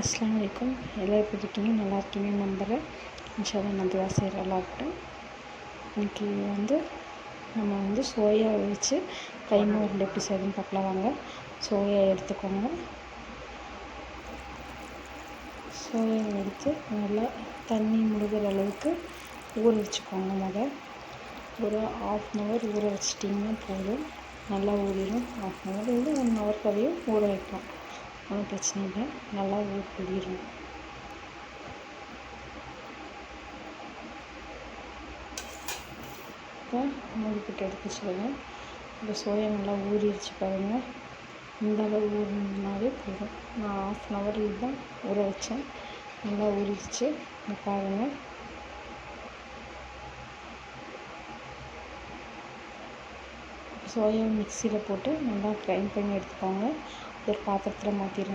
அஸ்ஸலாமு அலைக்கும். எல்லாம் எப்படி இருக்கீங்க? நல்லா இருக்கீங்கன்னு நம்புகிறேன். இன்ஷால்லா நம்ம செய்கிற இருக்கட்டும். இன்றைக்கி நம்ம சோயா வச்சு கைமா உருண்டை எப்படி செய்யணும்னு பார்க்கலாம் வாங்க. சோயா எடுத்துக்கோங்க. சோயா எடுத்து நல்லா தண்ணி முழுகிற அளவுக்கு ஊற வச்சுக்கோங்க. ஒரு 1/2 hour ஊற வச்சிட்டிங்கன்னா போதும். நல்லா ஊறிடும். 1/2 hour 1 hour வரையும் ஊற வைக்கலாம். ஒன்றும் பிரச்சனை இல்லை. நல்லா ஊறிடும். இப்போ மூடிக்கிட்டு எடுத்து சொல்லுங்கள். இப்போ சோயா நல்லா ஊறிடுச்சு பாருங்கள். இந்த அளவு ஊறினாலே போதும். நான் 1/2 hour தான் ஊற வச்சேன். நல்லா ஊறிடுச்சு. இங்கே பாருங்கள். சோயா மிக்சியில் போட்டு நல்லா கிரைண்ட் பண்ணி எடுத்துக்கோங்க. ஒரு பாத்திரத்தில் மாற்றிடுங்க.